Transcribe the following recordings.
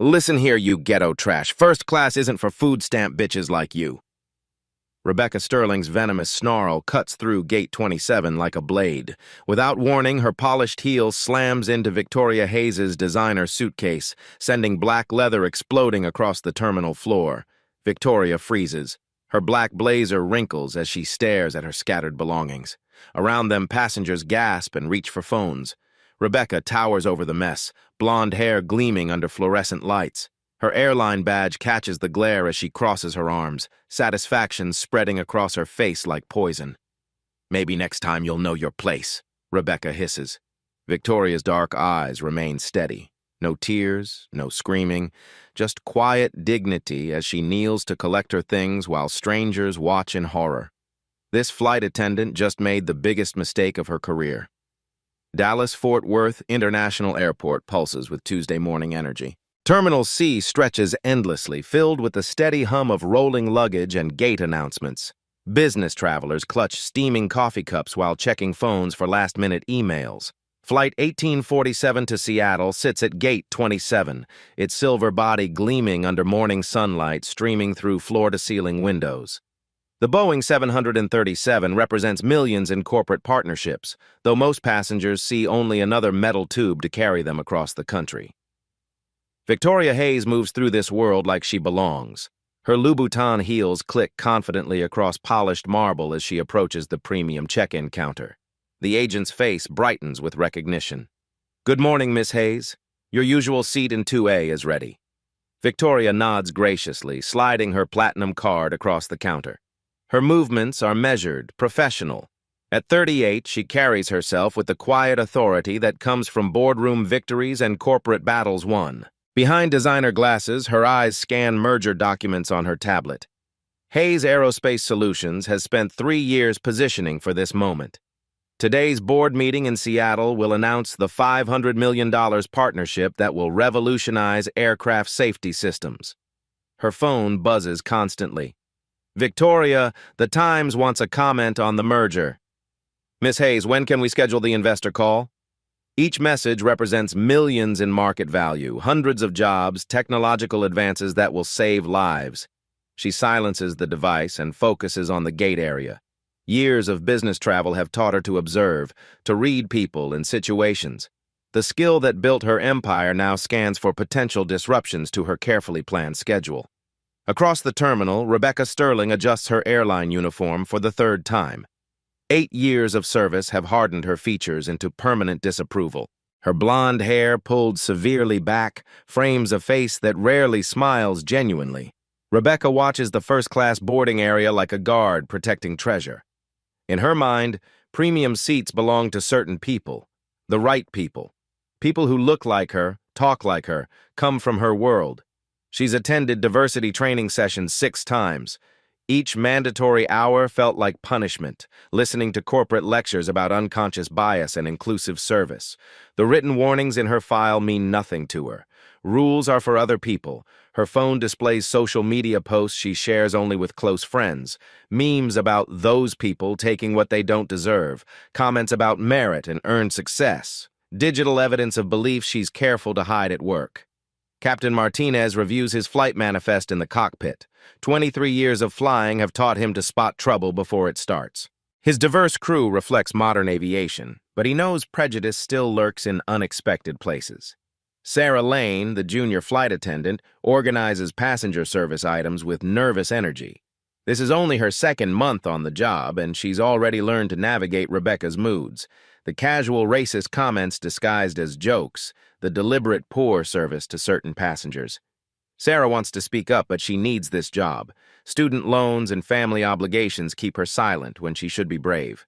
Listen here, you ghetto trash. First class isn't for food stamp bitches like you. Rebecca Sterling's venomous snarl cuts through Gate 27 like a blade. Without warning, her polished heel slams into Victoria Hayes's designer suitcase, sending black leather exploding across the terminal floor. Victoria freezes. Her black blazer wrinkles as she stares at her scattered belongings. Around them, passengers gasp and reach for phones. Rebecca towers over the mess, blonde hair gleaming under fluorescent lights. Her airline badge catches the glare as she crosses her arms, satisfaction spreading across her face like poison. Maybe next time you'll know your place, Rebecca hisses. Victoria's dark eyes remain steady. No tears, no screaming, just quiet dignity as she kneels to collect her things while strangers watch in horror. This flight attendant just made the biggest mistake of her career. Dallas-Fort Worth International Airport pulses with Tuesday morning energy. Terminal C stretches endlessly, filled with the steady hum of rolling luggage and gate announcements. Business travelers clutch steaming coffee cups while checking phones for last-minute emails. Flight 1847 to Seattle sits at Gate 27, its silver body gleaming under morning sunlight streaming through floor-to-ceiling windows. The Boeing 737 represents millions in corporate partnerships, though most passengers see only another metal tube to carry them across the country. Victoria Hayes moves through this world like she belongs. Her Louboutin heels click confidently across polished marble as she approaches the premium check-in counter. The agent's face brightens with recognition. "Good morning, Miss Hayes. Your usual seat in 2A is ready." Victoria nods graciously, sliding her platinum card across the counter. Her movements are measured, professional. At 38, she carries herself with the quiet authority that comes from boardroom victories and corporate battles won. Behind designer glasses, her eyes scan merger documents on her tablet. Hayes Aerospace Solutions has spent 3 years positioning for this moment. Today's board meeting in Seattle will announce the $500 million partnership that will revolutionize aircraft safety systems. Her phone buzzes constantly. "Victoria, the Times wants a comment on the merger." "Miss Hayes, when can we schedule the investor call?" Each message represents millions in market value, hundreds of jobs, technological advances that will save lives. She silences the device and focuses on the gate area. Years of business travel have taught her to observe, to read people and situations. The skill that built her empire now scans for potential disruptions to her carefully planned schedule. Across the terminal, Rebecca Sterling adjusts her airline uniform for the 3rd time. 8 years of service have hardened her features into permanent disapproval. Her blonde hair, pulled severely back, frames a face that rarely smiles genuinely. Rebecca watches the first-class boarding area like a guard protecting treasure. In her mind, premium seats belong to certain people, the right people. People who look like her, talk like her, come from her world. She's attended diversity training sessions 6 times. Each mandatory hour felt like punishment, listening to corporate lectures about unconscious bias and inclusive service. The written warnings in her file mean nothing to her. Rules are for other people. Her phone displays social media posts she shares only with close friends, memes about those people taking what they don't deserve, comments about merit and earned success, digital evidence of beliefs she's careful to hide at work. Captain Martinez reviews his flight manifest in the cockpit. 23 years of flying have taught him to spot trouble before it starts. His diverse crew reflects modern aviation, but he knows prejudice still lurks in unexpected places. Sarah Lane, the junior flight attendant, organizes passenger service items with nervous energy. This is only her 2nd month on the job, and she's already learned to navigate Rebecca's moods. The casual racist comments disguised as jokes, the deliberate poor service to certain passengers. Sarah wants to speak up, but she needs this job. Student loans and family obligations keep her silent when she should be brave.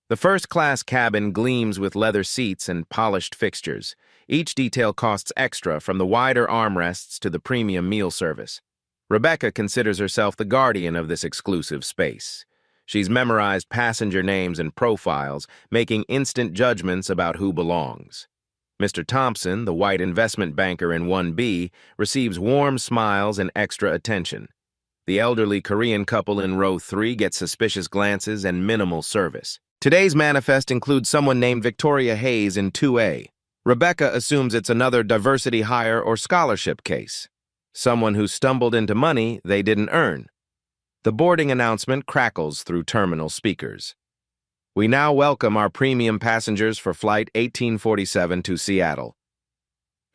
The first-class cabin gleams with leather seats and polished fixtures. Each detail costs extra, from the wider armrests to the premium meal service. Rebecca considers herself the guardian of this exclusive space. She's memorized passenger names and profiles, making instant judgments about who belongs. Mr. Thompson, the white investment banker in 1B, receives warm smiles and extra attention. The elderly Korean couple in row 3 get suspicious glances and minimal service. Today's manifest includes someone named Victoria Hayes in 2A. Rebecca assumes it's another diversity hire or scholarship case. Someone who stumbled into money they didn't earn. The boarding announcement crackles through terminal speakers. We now welcome our premium passengers for Flight 1847 to Seattle.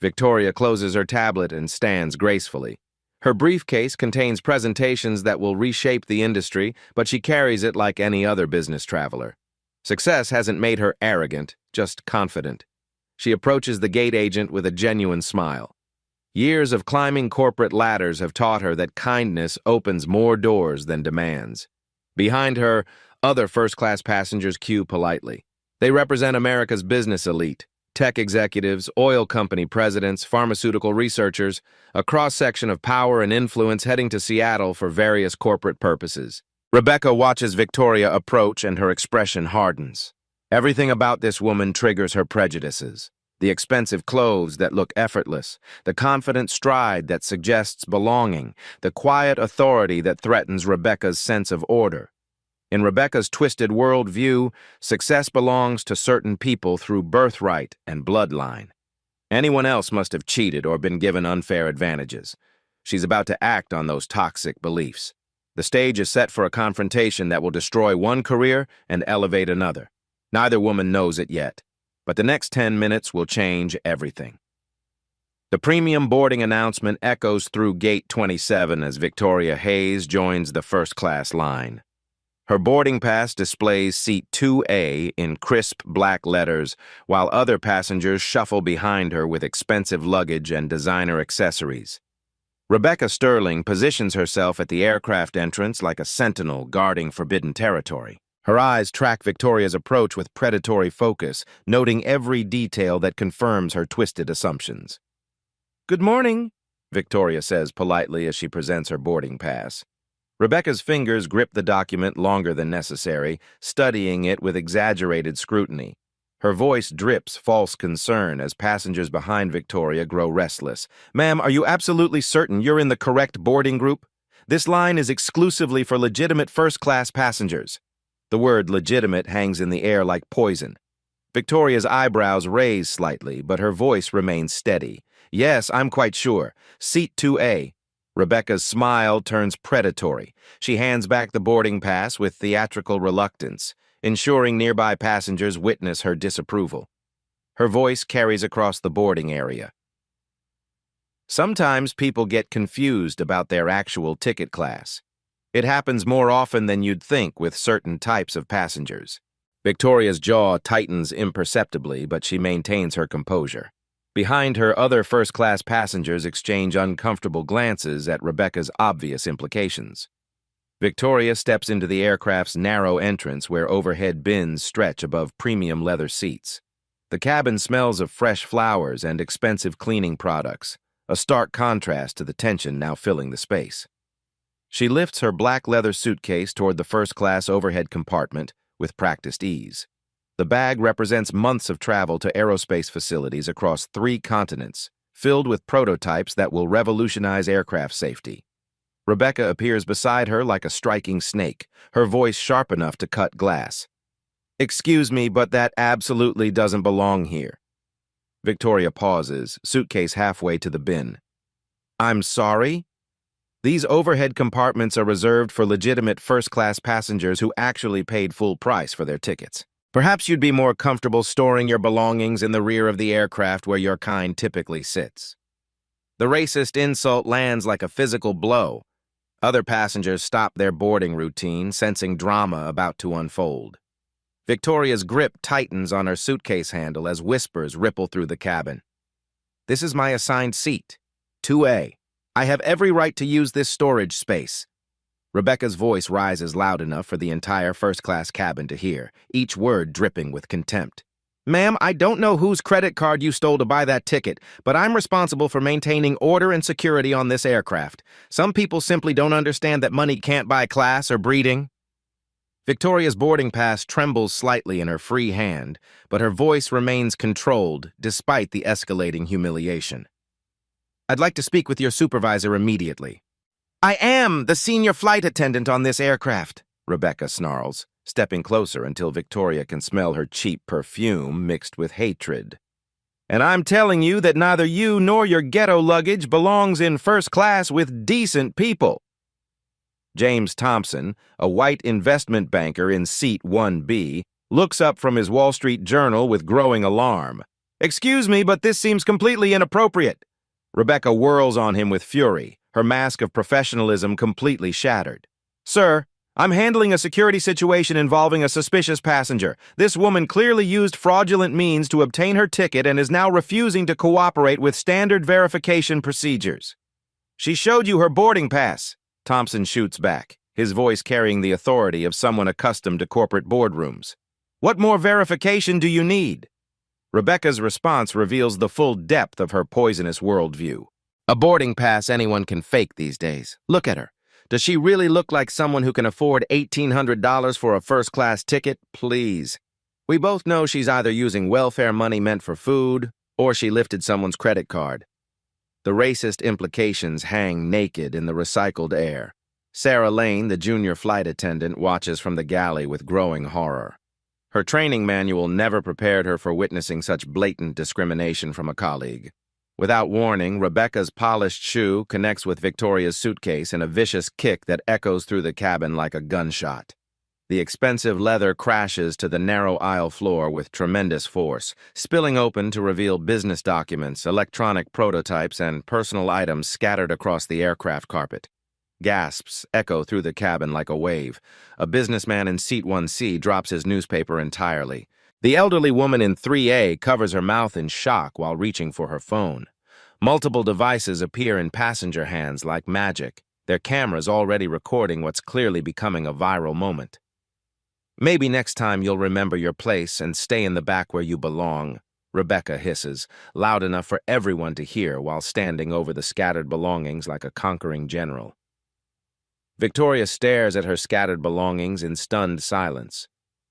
Victoria closes her tablet and stands gracefully. Her briefcase contains presentations that will reshape the industry, but she carries it like any other business traveler. Success hasn't made her arrogant, just confident. She approaches the gate agent with a genuine smile. Years of climbing corporate ladders have taught her that kindness opens more doors than demands. Behind her, other first-class passengers queue politely. They represent America's business elite, tech executives, oil company presidents, pharmaceutical researchers, a cross-section of power and influence heading to Seattle for various corporate purposes. Rebecca watches Victoria approach and her expression hardens. Everything about this woman triggers her prejudices. The expensive clothes that look effortless, the confident stride that suggests belonging, the quiet authority that threatens Rebecca's sense of order. In Rebecca's twisted worldview, success belongs to certain people through birthright and bloodline. Anyone else must have cheated or been given unfair advantages. She's about to act on those toxic beliefs. The stage is set for a confrontation that will destroy one career and elevate another. Neither woman knows it yet, but the next 10 minutes will change everything. The premium boarding announcement echoes through Gate 27 as Victoria Hayes joins the first-class line. Her boarding pass displays seat 2A in crisp black letters, while other passengers shuffle behind her with expensive luggage and designer accessories. Rebecca Sterling positions herself at the aircraft entrance like a sentinel guarding forbidden territory. Her eyes track Victoria's approach with predatory focus, noting every detail that confirms her twisted assumptions. "Good morning," Victoria says politely as she presents her boarding pass. Rebecca's fingers grip the document longer than necessary, studying it with exaggerated scrutiny. Her voice drips false concern as passengers behind Victoria grow restless. "Ma'am, are you absolutely certain you're in the correct boarding group? This line is exclusively for legitimate first-class passengers." The word legitimate hangs in the air like poison. Victoria's eyebrows raise slightly, but her voice remains steady. "Yes, I'm quite sure. Seat 2A. Rebecca's smile turns predatory. She hands back the boarding pass with theatrical reluctance, ensuring nearby passengers witness her disapproval. Her voice carries across the boarding area. Sometimes people get confused about their actual ticket class. It happens more often than you'd think with certain types of passengers. Victoria's jaw tightens imperceptibly, but she maintains her composure. Behind her, other first-class passengers exchange uncomfortable glances at Rebecca's obvious implications. Victoria steps into the aircraft's narrow entrance where overhead bins stretch above premium leather seats. The cabin smells of fresh flowers and expensive cleaning products, a stark contrast to the tension now filling the space. She lifts her black leather suitcase toward the first-class overhead compartment with practiced ease. The bag represents months of travel to aerospace facilities across 3 continents, filled with prototypes that will revolutionize aircraft safety. Rebecca appears beside her like a striking snake, her voice sharp enough to cut glass. "Excuse me, but that absolutely doesn't belong here." Victoria pauses, suitcase halfway to the bin. "I'm sorry?" "These overhead compartments are reserved for legitimate first-class passengers who actually paid full price for their tickets. Perhaps you'd be more comfortable storing your belongings in the rear of the aircraft where your kind typically sits." The racist insult lands like a physical blow. Other passengers stop their boarding routine, sensing drama about to unfold. Victoria's grip tightens on her suitcase handle as whispers ripple through the cabin. "This is my assigned seat, 2A. I have every right to use this storage space." Rebecca's voice rises loud enough for the entire first-class cabin to hear, each word dripping with contempt. "Ma'am, I don't know whose credit card you stole to buy that ticket, but I'm responsible for maintaining order and security on this aircraft. Some people simply don't understand that money can't buy class or breeding." Victoria's boarding pass trembles slightly in her free hand, but her voice remains controlled despite the escalating humiliation. "I'd like to speak with your supervisor immediately." "I am the senior flight attendant on this aircraft," Rebecca snarls, stepping closer until Victoria can smell her cheap perfume mixed with hatred. And I'm telling you that neither you nor your ghetto luggage belongs in first class with decent people. James Thompson, a white investment banker in seat 1B, looks up from his Wall Street Journal with growing alarm. "Excuse me, but this seems completely inappropriate." Rebecca whirls on him with fury, her mask of professionalism completely shattered. "Sir, I'm handling a security situation involving a suspicious passenger. This woman clearly used fraudulent means to obtain her ticket and is now refusing to cooperate with standard verification procedures." "She showed you her boarding pass," Thompson shoots back, his voice carrying the authority of someone accustomed to corporate boardrooms. "What more verification do you need?" Rebecca's response reveals the full depth of her poisonous worldview. "A boarding pass anyone can fake these days. Look at her. Does she really look like someone who can afford $1,800 for a first-class ticket? Please." We both know she's either using welfare money meant for food, or she lifted someone's credit card. The racist implications hang naked in the recycled air. Sarah Lane, the junior flight attendant, watches from the galley with growing horror. Her training manual never prepared her for witnessing such blatant discrimination from a colleague. Without warning, Rebecca's polished shoe connects with Victoria's suitcase in a vicious kick that echoes through the cabin like a gunshot. The expensive leather crashes to the narrow aisle floor with tremendous force, spilling open to reveal business documents, electronic prototypes, and personal items scattered across the aircraft carpet. Gasps echo through the cabin like a wave. A businessman in seat 1C drops his newspaper entirely. The elderly woman in 3A covers her mouth in shock while reaching for her phone. Multiple devices appear in passenger hands like magic, their cameras already recording what's clearly becoming a viral moment. "Maybe next time you'll remember your place and stay in the back where you belong," Rebecca hisses, loud enough for everyone to hear while standing over the scattered belongings like a conquering general. Victoria stares at her scattered belongings in stunned silence.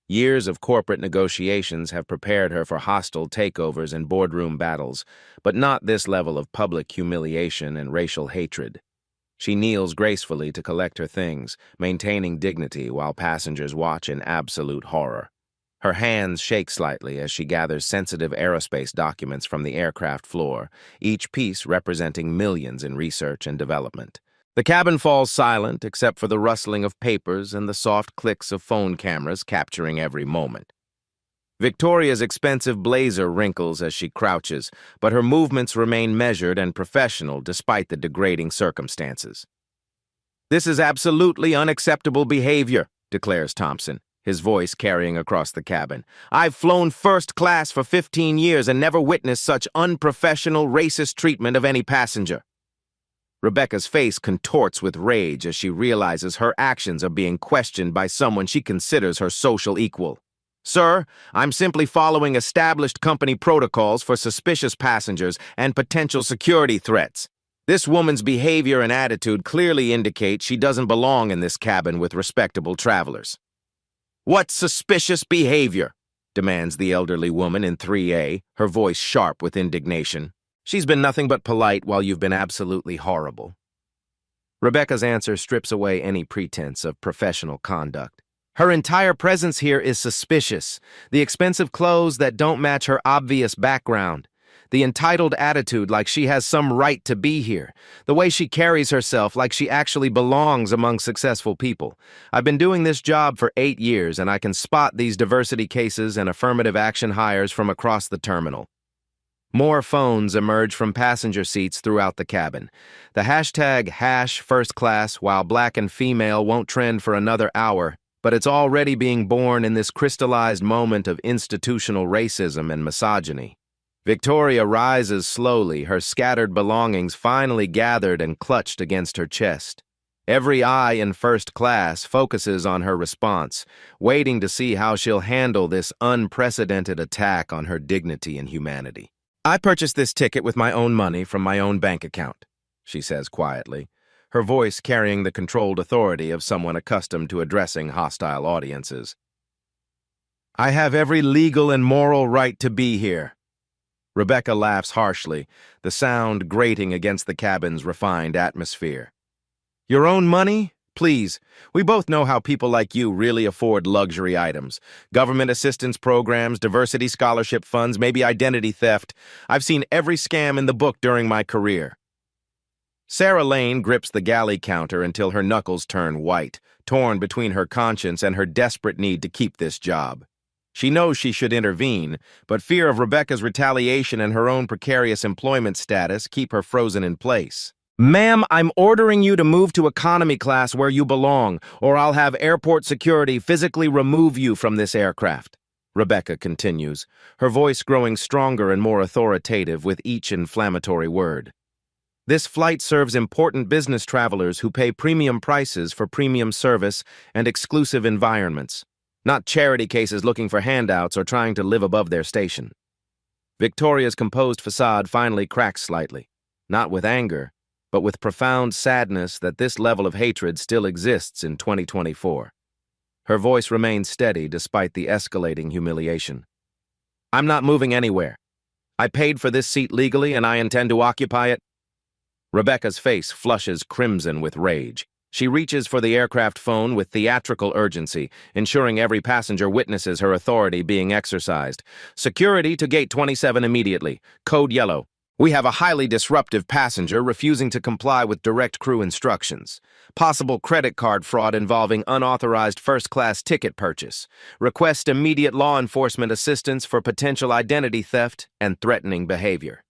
Years of corporate negotiations have prepared her for hostile takeovers and boardroom battles, but not this level of public humiliation and racial hatred. She kneels gracefully to collect her things, maintaining dignity while passengers watch in absolute horror. Her hands shake slightly as she gathers sensitive aerospace documents from the aircraft floor, each piece representing millions in research and development. The cabin falls silent except for the rustling of papers and the soft clicks of phone cameras capturing every moment. Victoria's expensive blazer wrinkles as she crouches, but her movements remain measured and professional despite the degrading circumstances. "This is absolutely unacceptable behavior," declares Thompson, his voice carrying across the cabin. "I've flown first class for 15 years and never witnessed such unprofessional, racist treatment of any passenger." Rebecca's face contorts with rage as she realizes her actions are being questioned by someone she considers her social equal. "Sir, I'm simply following established company protocols for suspicious passengers and potential security threats. This woman's behavior and attitude clearly indicate she doesn't belong in this cabin with respectable travelers." "What suspicious behavior?" demands the elderly woman in 3A, her voice sharp with indignation. "She's been nothing but polite while you've been absolutely horrible." Rebecca's answer strips away any pretense of professional conduct. "Her entire presence here is suspicious. The expensive clothes that don't match her obvious background. The entitled attitude like she has some right to be here. The way she carries herself like she actually belongs among successful people. I've been doing this job for 8 years and I can spot these diversity cases and affirmative action hires from across the terminal." More phones emerge from passenger seats throughout the cabin. The hashtag #FirstClass while black and female won't trend for another hour, but it's already being born in this crystallized moment of institutional racism and misogyny. Victoria rises slowly, her scattered belongings finally gathered and clutched against her chest. Every eye in first class focuses on her response, waiting to see how she'll handle this unprecedented attack on her dignity and humanity. "I purchased this ticket with my own money from my own bank account," she says quietly, her voice carrying the controlled authority of someone accustomed to addressing hostile audiences. "I have every legal and moral right to be here." Rebecca laughs harshly, the sound grating against the cabin's refined atmosphere. "Your own money? Please, we both know how people like you really afford luxury items. Government assistance programs, diversity scholarship funds, maybe identity theft. I've seen every scam in the book during my career. Sarah Lane grips the galley counter until her knuckles turn white, torn between her conscience and her desperate need to keep this job. She knows she should intervene, but fear of Rebecca's retaliation and her own precarious employment status keep her frozen in place. Ma'am, I'm ordering you to move to economy class where you belong, or I'll have airport security physically remove you from this aircraft. Rebecca continues, her voice growing stronger and more authoritative with each inflammatory word. This flight serves important business travelers who pay premium prices for premium service and exclusive environments, not charity cases looking for handouts or trying to live above their station. Victoria's composed facade finally cracks slightly, not with anger, but with profound sadness that this level of hatred still exists in 2024. Her voice remains steady despite the escalating humiliation. I'm not moving anywhere. I paid for this seat legally and I intend to occupy it. Rebecca's face flushes crimson with rage. She reaches for the aircraft phone with theatrical urgency, ensuring every passenger witnesses her authority being exercised. Security to gate 27 immediately. Code yellow. We have a highly disruptive passenger refusing to comply with direct crew instructions. Possible credit card fraud involving unauthorized first-class ticket purchase. Request immediate law enforcement assistance for potential identity theft and threatening behavior.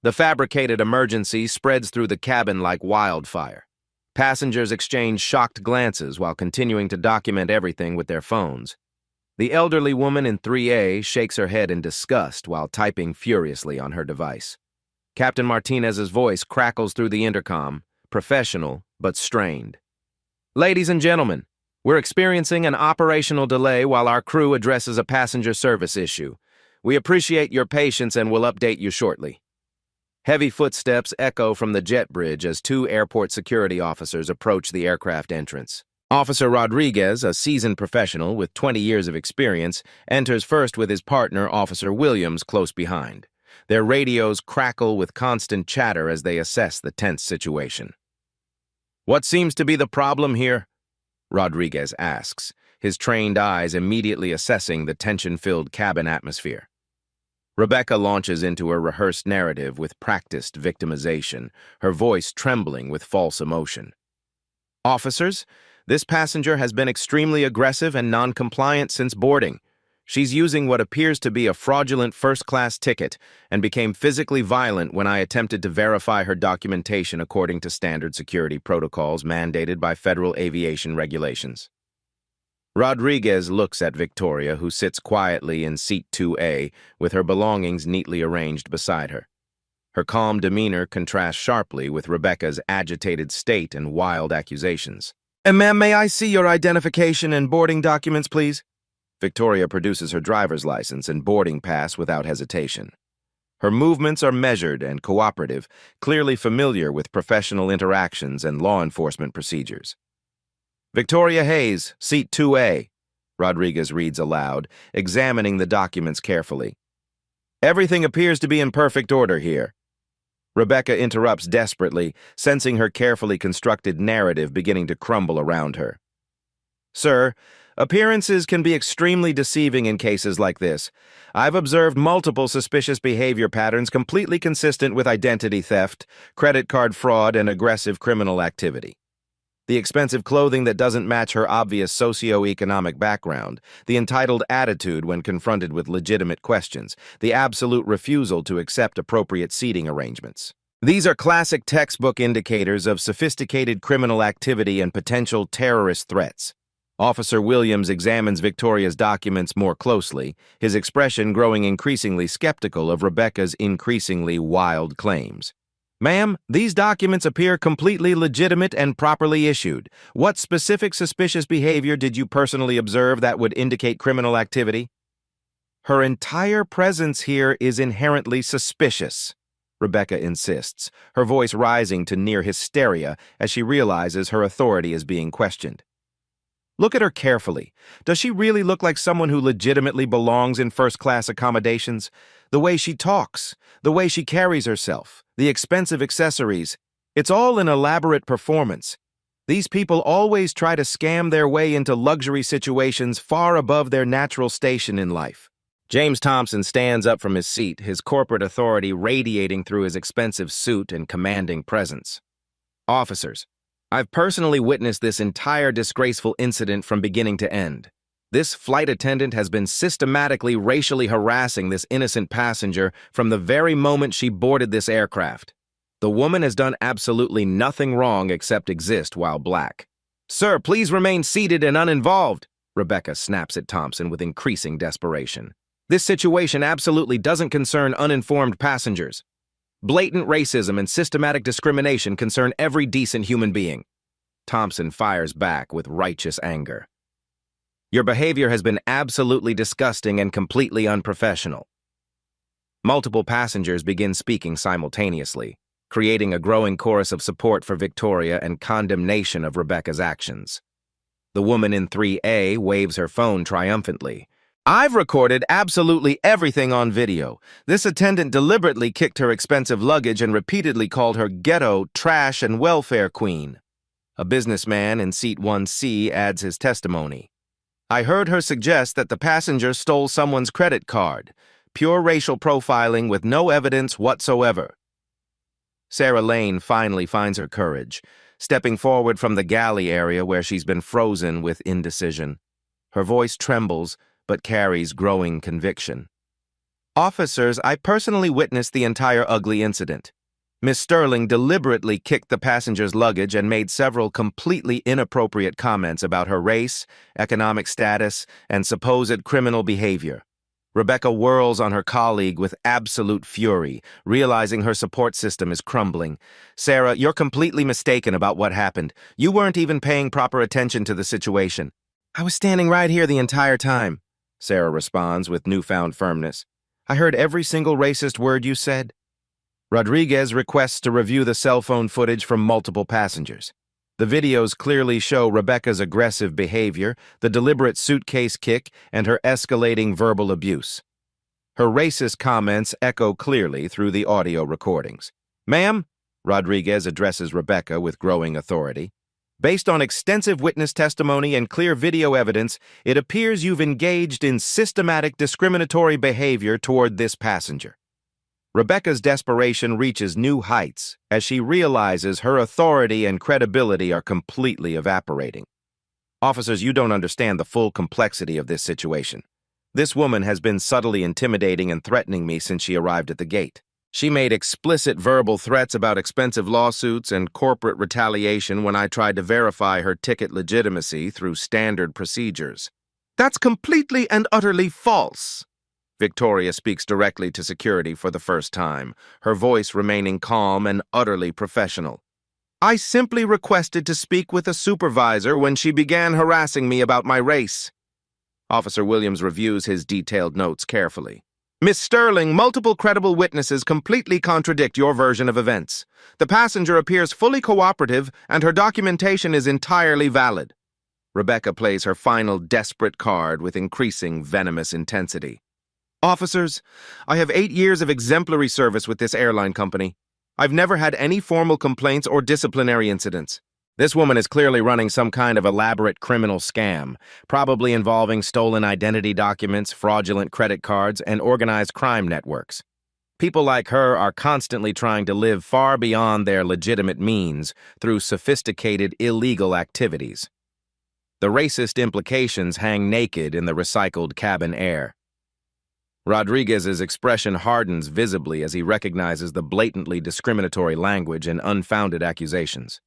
The fabricated emergency spreads through the cabin like wildfire. Passengers exchange shocked glances while continuing to document everything with their phones. The elderly woman in 3A shakes her head in disgust while typing furiously on her device. Captain Martinez's voice crackles through the intercom, professional but strained. Ladies and gentlemen, we're experiencing an operational delay while our crew addresses a passenger service issue. We appreciate your patience and will update you shortly. Heavy footsteps echo from the jet bridge as two airport security officers approach the aircraft entrance. Officer Rodriguez, a seasoned professional with 20 years of experience, enters first with his partner, Officer Williams, close behind. Their radios crackle with constant chatter as they assess the tense situation. What seems to be the problem here? Rodriguez asks, his trained eyes immediately assessing the tension-filled cabin atmosphere. Rebecca launches into a rehearsed narrative with practiced victimization, her voice trembling with false emotion. Officers, this passenger has been extremely aggressive and non-compliant since boarding. She's using what appears to be a fraudulent first-class ticket and became physically violent when I attempted to verify her documentation according to standard security protocols mandated by federal aviation regulations. Rodriguez looks at Victoria, who sits quietly in seat 2A with her belongings neatly arranged beside her. Her calm demeanor contrasts sharply with Rebecca's agitated state and wild accusations. Ma'am, may I see your identification and boarding documents, please? Victoria produces her driver's license and boarding pass without hesitation. Her movements are measured and cooperative, clearly familiar with professional interactions and law enforcement procedures. Victoria Hayes, seat 2A, Rodriguez reads aloud, examining the documents carefully. Everything appears to be in perfect order here. Rebecca interrupts desperately, sensing her carefully constructed narrative beginning to crumble around her. Sir, appearances can be extremely deceiving in cases like this. I've observed multiple suspicious behavior patterns completely consistent with identity theft, credit card fraud, and aggressive criminal activity. The expensive clothing that doesn't match her obvious socioeconomic background, the entitled attitude when confronted with legitimate questions, the absolute refusal to accept appropriate seating arrangements. These are classic textbook indicators of sophisticated criminal activity and potential terrorist threats. Officer Williams examines Victoria's documents more closely, his expression growing increasingly skeptical of Rebecca's increasingly wild claims. Ma'am, these documents appear completely legitimate and properly issued. What specific suspicious behavior did you personally observe that would indicate criminal activity? Her entire presence here is inherently suspicious, Rebecca insists, her voice rising to near hysteria as she realizes her authority is being questioned. Look at her carefully. Does she really look like someone who legitimately belongs in first-class accommodations? The way she talks, the way she carries herself, the expensive accessories, it's all an elaborate performance. These people always try to scam their way into luxury situations far above their natural station in life. James Thompson stands up from his seat, his corporate authority radiating through his expensive suit and commanding presence. Officers, I've personally witnessed this entire disgraceful incident from beginning to end. This flight attendant has been systematically racially harassing this innocent passenger from the very moment she boarded this aircraft. The woman has done absolutely nothing wrong except exist while black. Sir, please remain seated and uninvolved, Rebecca snaps at Thompson with increasing desperation. This situation absolutely doesn't concern uninformed passengers. Blatant racism and systematic discrimination concern every decent human being. Thompson fires back with righteous anger. Your behavior has been absolutely disgusting and completely unprofessional. Multiple passengers begin speaking simultaneously, creating a growing chorus of support for Victoria and condemnation of Rebecca's actions. The woman in 3A waves her phone triumphantly. I've recorded absolutely everything on video. This attendant deliberately kicked her expensive luggage and repeatedly called her ghetto, trash, and welfare queen. A businessman in seat 1C adds his testimony. I heard her suggest that the passenger stole someone's credit card. Pure racial profiling with no evidence whatsoever. Sarah Lane finally finds her courage, stepping forward from the galley area where she's been frozen with indecision. Her voice trembles, but carries growing conviction. Officers, I personally witnessed the entire ugly incident. Miss Sterling deliberately kicked the passenger's luggage and made several completely inappropriate comments about her race, economic status, and supposed criminal behavior. Rebecca whirls on her colleague with absolute fury, realizing her support system is crumbling. Sarah, you're completely mistaken about what happened. You weren't even paying proper attention to the situation. I was standing right here the entire time, Sarah responds with newfound firmness. I heard every single racist word you said. Rodriguez requests to review the cell phone footage from multiple passengers. The videos clearly show Rebecca's aggressive behavior, the deliberate suitcase kick, and her escalating verbal abuse. Her racist comments echo clearly through the audio recordings. Ma'am, Rodriguez addresses Rebecca with growing authority. Based on extensive witness testimony and clear video evidence, it appears you've engaged in systematic discriminatory behavior toward this passenger. Rebecca's desperation reaches new heights as she realizes her authority and credibility are completely evaporating. Officers, you don't understand the full complexity of this situation. This woman has been subtly intimidating and threatening me since she arrived at the gate. She made explicit verbal threats about expensive lawsuits and corporate retaliation when I tried to verify her ticket legitimacy through standard procedures. That's completely and utterly false. Victoria speaks directly to security for the first time, her voice remaining calm and utterly professional. I simply requested to speak with a supervisor when she began harassing me about my race. Officer Williams reviews his detailed notes carefully. Miss Sterling, multiple credible witnesses completely contradict your version of events. The passenger appears fully cooperative, and her documentation is entirely valid. Rebecca plays her final desperate card with increasing venomous intensity. Officers, I have 8 years of exemplary service with this airline company. I've never had any formal complaints or disciplinary incidents. This woman is clearly running some kind of elaborate criminal scam, probably involving stolen identity documents, fraudulent credit cards, and organized crime networks. People like her are constantly trying to live far beyond their legitimate means through sophisticated illegal activities. The racist implications hang naked in the recycled cabin air. Rodriguez's expression hardens visibly as he recognizes the blatantly discriminatory language and unfounded accusations.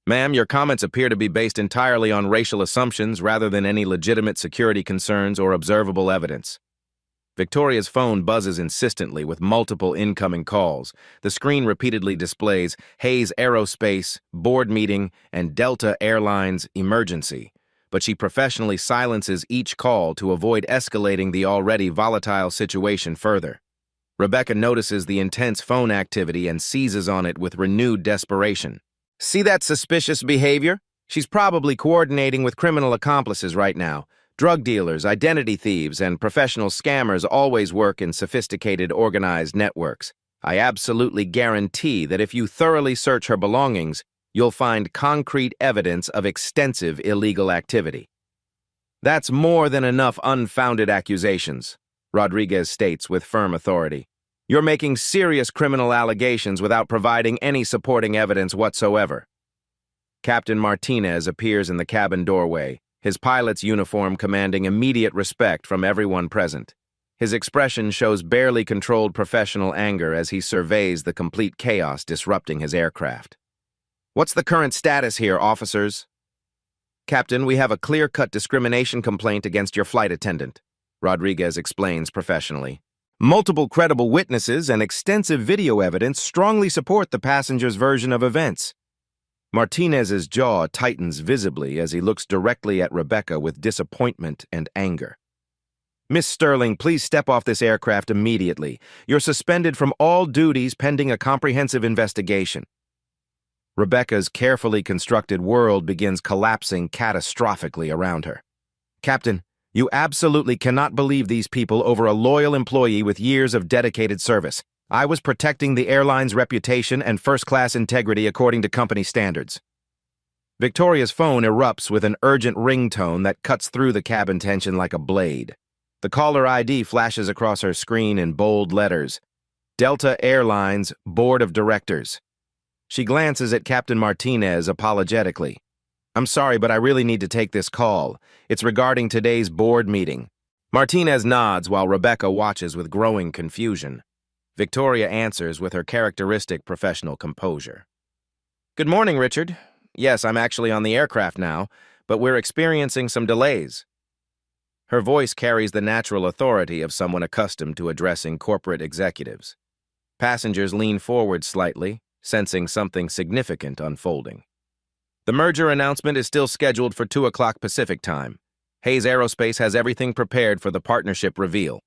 Ma'am, your comments appear to be based entirely on racial assumptions rather than any legitimate security concerns or observable evidence. Victoria's phone buzzes insistently with multiple incoming calls. The screen repeatedly displays Hayes Aerospace, board meeting, and Delta Airlines emergency, but she professionally silences each call to avoid escalating the already volatile situation further. Rebecca notices the intense phone activity and seizes on it with renewed desperation. See that suspicious behavior? She's probably coordinating with criminal accomplices right now. Drug dealers, identity thieves, and professional scammers always work in sophisticated, organized networks. I absolutely guarantee that if you thoroughly search her belongings, you'll find concrete evidence of extensive illegal activity. That's more than enough unfounded accusations, Rodriguez states with firm authority. You're making serious criminal allegations without providing any supporting evidence whatsoever. Captain Martinez appears in the cabin doorway, his pilot's uniform commanding immediate respect from everyone present. His expression shows barely controlled professional anger as he surveys the complete chaos disrupting his aircraft. What's the current status here, officers? Captain, we have a clear-cut discrimination complaint against your flight attendant, Rodriguez explains professionally. Multiple credible witnesses and extensive video evidence strongly support the passenger's version of events. Martinez's jaw tightens visibly as he looks directly at Rebecca with disappointment and anger. Miss Sterling, please step off this aircraft immediately. You're suspended from all duties pending a comprehensive investigation. Rebecca's carefully constructed world begins collapsing catastrophically around her. Captain, you absolutely cannot believe these people over a loyal employee with years of dedicated service. I was protecting the airline's reputation and first-class integrity according to company standards. Victoria's phone erupts with an urgent ringtone that cuts through the cabin tension like a blade. The caller ID flashes across her screen in bold letters. Delta Airlines Board of Directors. She glances at Captain Martinez apologetically. I'm sorry, but I really need to take this call. It's regarding today's board meeting. Martinez nods while Rebecca watches with growing confusion. Victoria answers with her characteristic professional composure. Good morning, Richard. Yes, I'm actually on the aircraft now, but we're experiencing some delays. Her voice carries the natural authority of someone accustomed to addressing corporate executives. Passengers lean forward slightly, sensing something significant unfolding. The merger announcement is still scheduled for 2 o'clock Pacific time. Hayes Aerospace has everything prepared for the partnership reveal.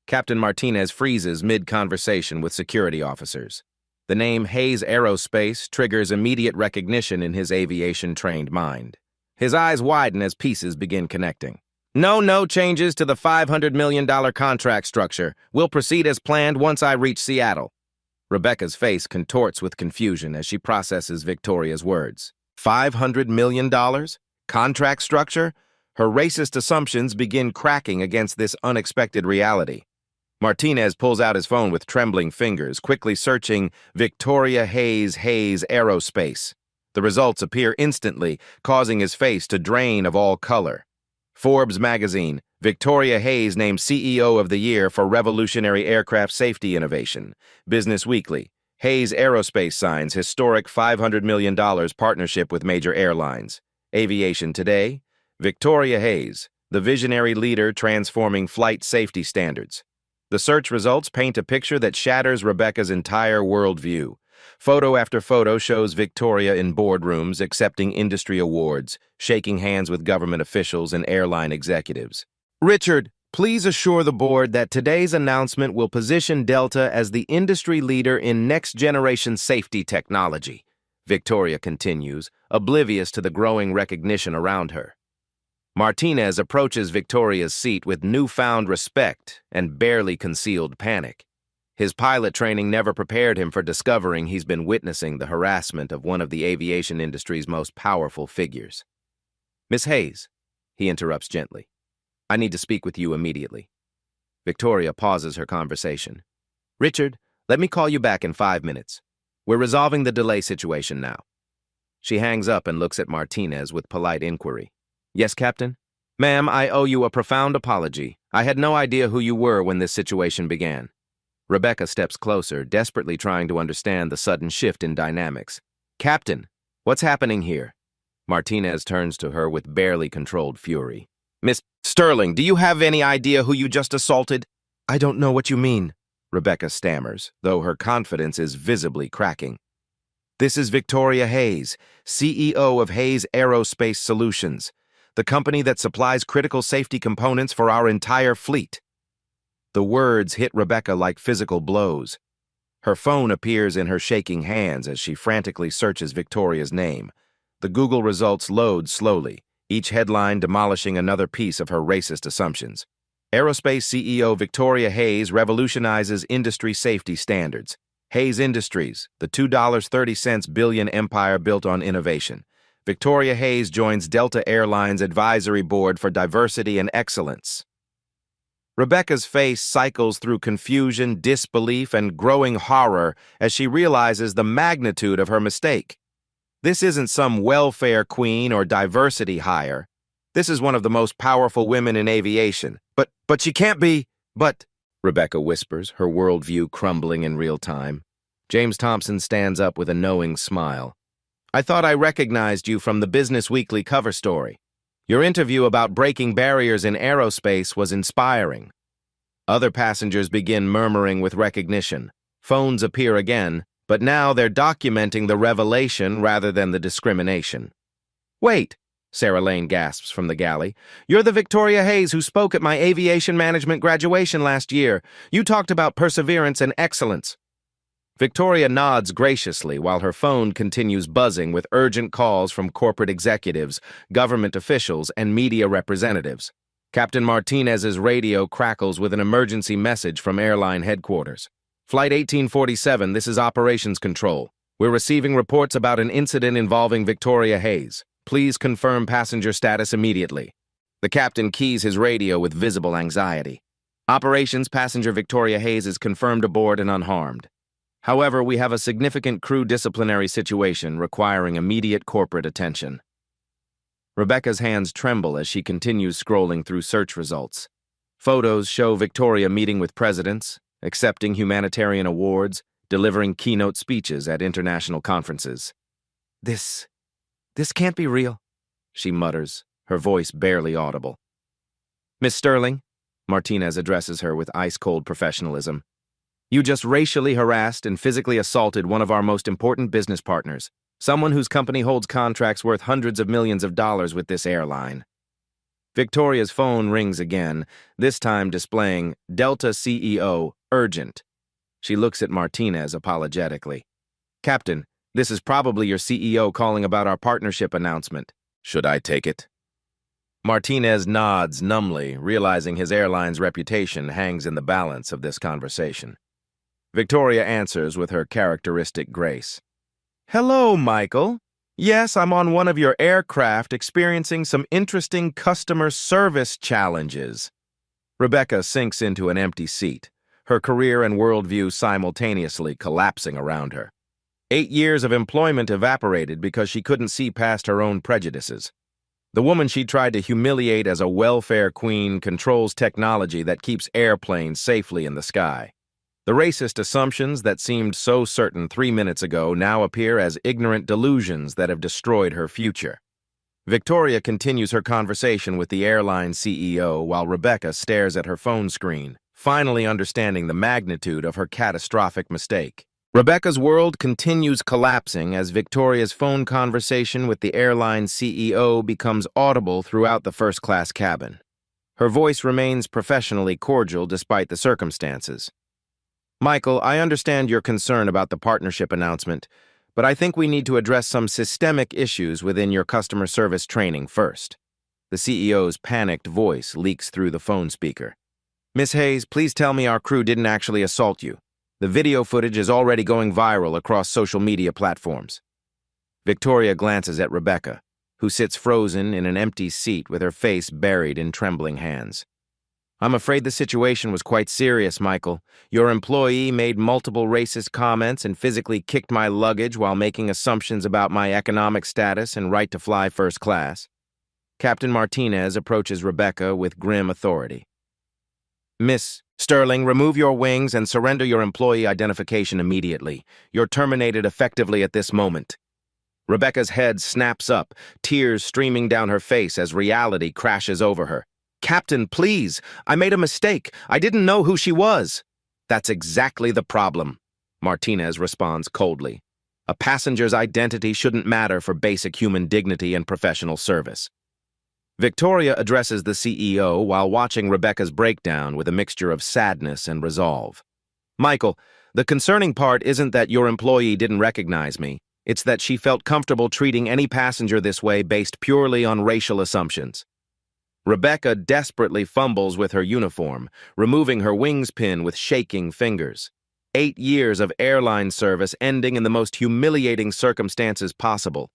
Captain Martinez freezes mid-conversation with security officers. The name Hayes Aerospace triggers immediate recognition in his aviation-trained mind. His eyes widen as pieces begin connecting. No changes to the $500 million contract structure. We'll proceed as planned once I reach Seattle. Rebecca's face contorts with confusion as she processes Victoria's words. $500 million? Contract structure? Her racist assumptions begin cracking against this unexpected reality. Martinez pulls out his phone with trembling fingers, quickly searching Victoria Hayes Aerospace. The results appear instantly, causing his face to drain of all color. Forbes magazine, Victoria Hayes named CEO of the Year for Revolutionary Aircraft Safety Innovation. Business Weekly, Hayes Aerospace signs historic $500 million partnership with major airlines. Aviation Today, Victoria Hayes, the visionary leader transforming flight safety standards. The search results paint a picture that shatters Rebecca's entire worldview. Photo after photo shows Victoria in boardrooms accepting industry awards, shaking hands with government officials and airline executives. Richard, please assure the board that today's announcement will position Delta as the industry leader in next-generation safety technology, Victoria continues, oblivious to the growing recognition around her. Martinez approaches Victoria's seat with newfound respect and barely concealed panic. His pilot training never prepared him for discovering he's been witnessing the harassment of one of the aviation industry's most powerful figures. Miss Hayes, he interrupts gently. I need to speak with you immediately. Victoria pauses her conversation. Richard, let me call you back in 5 minutes. We're resolving the delay situation now. She hangs up and looks at Martinez with polite inquiry. Yes, Captain? Ma'am, I owe you a profound apology. I had no idea who you were when this situation began. Rebecca steps closer, desperately trying to understand the sudden shift in dynamics. Captain, what's happening here? Martinez turns to her with barely controlled fury. Miss Sterling, do you have any idea who you just assaulted? I don't know what you mean, Rebecca stammers, though her confidence is visibly cracking. This is Victoria Hayes, CEO of Hayes Aerospace Solutions, the company that supplies critical safety components for our entire fleet. The words hit Rebecca like physical blows. Her phone appears in her shaking hands as she frantically searches Victoria's name. The Google results load slowly, each headline demolishing another piece of her racist assumptions. Aerospace CEO Victoria Hayes revolutionizes industry safety standards. Hayes Industries, the $2.30 billion empire built on innovation. Victoria Hayes joins Delta Airlines Advisory Board for Diversity and Excellence. Rebecca's face cycles through confusion, disbelief, and growing horror as she realizes the magnitude of her mistake. This isn't some welfare queen or diversity hire. This is one of the most powerful women in aviation. But she can't be, Rebecca whispers, her worldview crumbling in real time. James Thompson stands up with a knowing smile. I thought I recognized you from the Business Weekly cover story. Your interview about breaking barriers in aerospace was inspiring. Other passengers begin murmuring with recognition. Phones appear again, but now they're documenting the revelation rather than the discrimination. Wait, Sarah Lane gasps from the galley. You're the Victoria Hayes who spoke at my aviation management graduation last year. You talked about perseverance and excellence. Victoria nods graciously while her phone continues buzzing with urgent calls from corporate executives, government officials, and media representatives. Captain Martinez's radio crackles with an emergency message from airline headquarters. Flight 1847, this is Operations Control. We're receiving reports about an incident involving Victoria Hayes. Please confirm passenger status immediately. The captain keys his radio with visible anxiety. Operations passenger Victoria Hayes is confirmed aboard and unharmed. However, we have a significant crew disciplinary situation requiring immediate corporate attention. Rebecca's hands tremble as she continues scrolling through search results. Photos show Victoria meeting with presidents, accepting humanitarian awards, delivering keynote speeches at international conferences. This can't be real, she mutters, her voice barely audible. Miss Sterling, Martinez addresses her with ice-cold professionalism. You just racially harassed and physically assaulted one of our most important business partners, someone whose company holds contracts worth hundreds of millions of dollars with this airline. Victoria's phone rings again, this time displaying Delta CEO, urgent. She looks at Martinez apologetically. Captain, this is probably your CEO calling about our partnership announcement. Should I take it? Martinez nods numbly, realizing his airline's reputation hangs in the balance of this conversation. Victoria answers with her characteristic grace. Hello, Michael. Yes, I'm on one of your aircraft experiencing some interesting customer service challenges. Rebecca sinks into an empty seat, her career and worldview simultaneously collapsing around her. 8 years of employment evaporated because she couldn't see past her own prejudices. The woman she tried to humiliate as a welfare queen controls technology that keeps airplanes safely in the sky. The racist assumptions that seemed so certain 3 minutes ago now appear as ignorant delusions that have destroyed her future. Victoria continues her conversation with the airline CEO while Rebecca stares at her phone screen, finally understanding the magnitude of her catastrophic mistake. Rebecca's world continues collapsing as Victoria's phone conversation with the airline CEO becomes audible throughout the first-class cabin. Her voice remains professionally cordial despite the circumstances. Michael, I understand your concern about the partnership announcement, but I think we need to address some systemic issues within your customer service training first. The CEO's panicked voice leaks through the phone speaker. Miss Hayes, please tell me our crew didn't actually assault you. The video footage is already going viral across social media platforms. Victoria glances at Rebecca, who sits frozen in an empty seat with her face buried in trembling hands. I'm afraid the situation was quite serious, Michael. Your employee made multiple racist comments and physically kicked my luggage while making assumptions about my economic status and right to fly first class. Captain Martinez approaches Rebecca with grim authority. Miss Sterling, remove your wings and surrender your employee identification immediately. You're terminated effectively at this moment. Rebecca's head snaps up, tears streaming down her face as reality crashes over her. Captain, please, I made a mistake. I didn't know who she was. That's exactly the problem, Martinez responds coldly. A passenger's identity shouldn't matter for basic human dignity and professional service. Victoria addresses the CEO while watching Rebecca's breakdown with a mixture of sadness and resolve. Michael, the concerning part isn't that your employee didn't recognize me. It's that she felt comfortable treating any passenger this way based purely on racial assumptions. Rebecca desperately fumbles with her uniform, removing her wings pin with shaking fingers. 8 years of airline service ending in the most humiliating circumstances possible.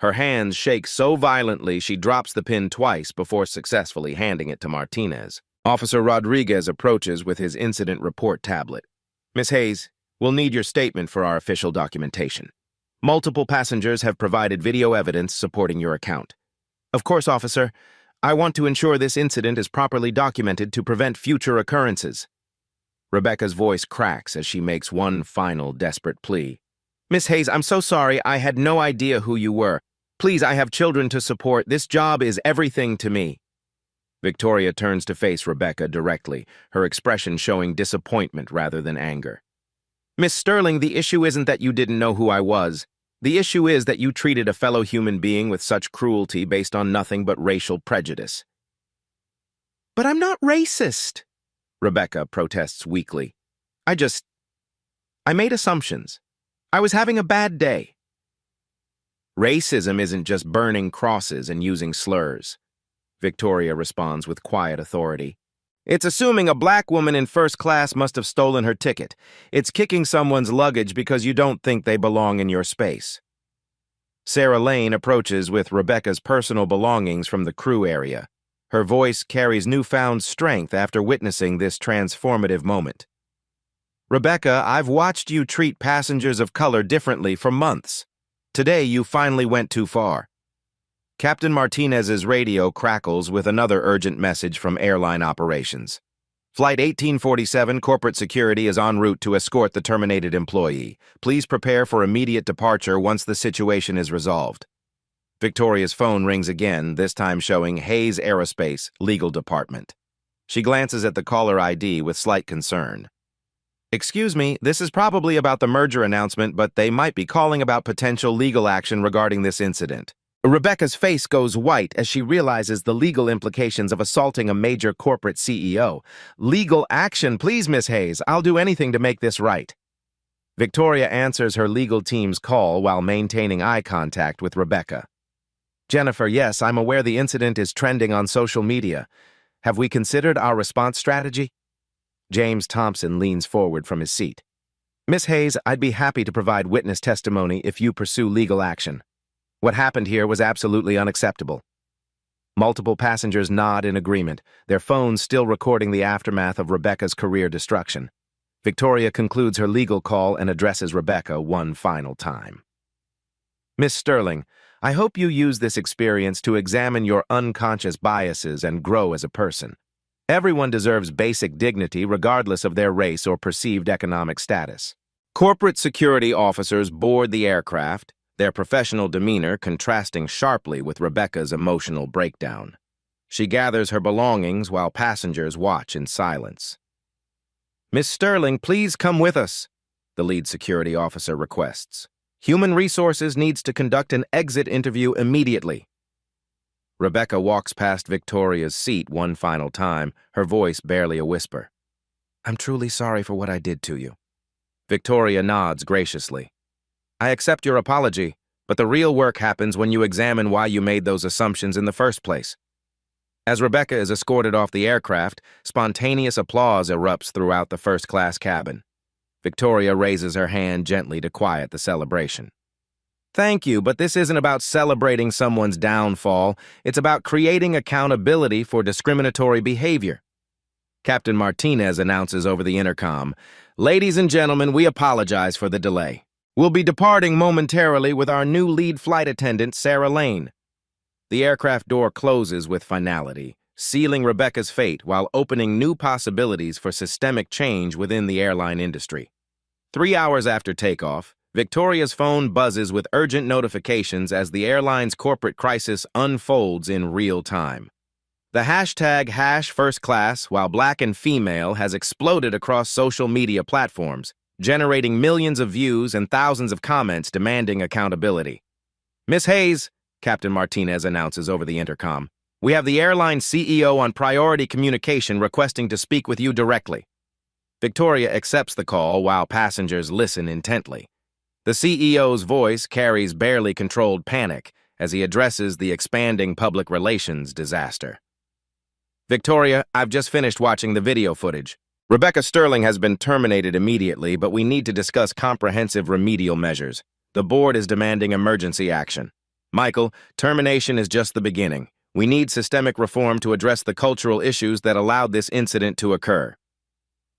Her hands shake so violently she drops the pin twice before successfully handing it to Martinez. Officer Rodriguez approaches with his incident report tablet. Miss Hayes, we'll need your statement for our official documentation. Multiple passengers have provided video evidence supporting your account. Of course, officer, I want to ensure this incident is properly documented to prevent future occurrences. Rebecca's voice cracks as she makes one final desperate plea. Miss Hayes, I'm so sorry. I had no idea who you were. Please, I have children to support. This job is everything to me. Victoria turns to face Rebecca directly, her expression showing disappointment rather than anger. Miss Sterling, the issue isn't that you didn't know who I was. The issue is that you treated a fellow human being with such cruelty based on nothing but racial prejudice. But I'm not racist, Rebecca protests weakly. I made assumptions. I was having a bad day. Racism isn't just burning crosses and using slurs, Victoria responds with quiet authority. It's assuming a black woman in first class must have stolen her ticket. It's kicking someone's luggage because you don't think they belong in your space. Sarah Lane approaches with Rebecca's personal belongings from the crew area. Her voice carries newfound strength after witnessing this transformative moment. Rebecca, I've watched you treat passengers of color differently for months. Today, you finally went too far. Captain Martinez's radio crackles with another urgent message from airline operations. Flight 1847 Corporate Security is en route to escort the terminated employee. Please prepare for immediate departure once the situation is resolved. Victoria's phone rings again, this time showing Hayes Aerospace, Legal Department. She glances at the caller ID with slight concern. Excuse me, this is probably about the merger announcement, but they might be calling about potential legal action regarding this incident. Rebecca's face goes white as she realizes the legal implications of assaulting a major corporate CEO. Legal action, please, Miss Hayes. I'll do anything to make this right. Victoria answers her legal team's call while maintaining eye contact with Rebecca. Jennifer, yes, I'm aware the incident is trending on social media. Have we considered our response strategy? James Thompson leans forward from his seat. Miss Hayes, I'd be happy to provide witness testimony if you pursue legal action. What happened here was absolutely unacceptable. Multiple passengers nod in agreement, their phones still recording the aftermath of Rebecca's career destruction. Victoria concludes her legal call and addresses Rebecca one final time. Miss Sterling, I hope you use this experience to examine your unconscious biases and grow as a person. Everyone deserves basic dignity regardless of their race or perceived economic status. Corporate security officers board the aircraft, their professional demeanor contrasting sharply with Rebecca's emotional breakdown. She gathers her belongings while passengers watch in silence. Miss Sterling, please come with us, the lead security officer requests. Human Resources needs to conduct an exit interview immediately. Rebecca walks past Victoria's seat one final time, her voice barely a whisper. I'm truly sorry for what I did to you. Victoria nods graciously. I accept your apology, but the real work happens when you examine why you made those assumptions in the first place. As Rebecca is escorted off the aircraft, spontaneous applause erupts throughout the first-class cabin. Victoria raises her hand gently to quiet the celebration. Thank you, but this isn't about celebrating someone's downfall. It's about creating accountability for discriminatory behavior. Captain Martinez announces over the intercom, Ladies and gentlemen, we apologize for the delay. We'll be departing momentarily with our new lead flight attendant, Sarah Lane. The aircraft door closes with finality, sealing Rebecca's fate while opening new possibilities for systemic change within the airline industry. 3 hours after takeoff, Victoria's phone buzzes with urgent notifications as the airline's corporate crisis unfolds in real time. The hashtag #FirstClass, while black and female, has exploded across social media platforms, generating millions of views and thousands of comments demanding accountability. Miss Hayes, Captain Martinez announces over the intercom, we have the airline CEO on priority communication requesting to speak with you directly. Victoria accepts the call while passengers listen intently. The CEO's voice carries barely controlled panic as he addresses the expanding public relations disaster. Victoria, I've just finished watching the video footage. Rebecca Sterling has been terminated immediately, but we need to discuss comprehensive remedial measures. The board is demanding emergency action. Michael, termination is just the beginning. We need systemic reform to address the cultural issues that allowed this incident to occur.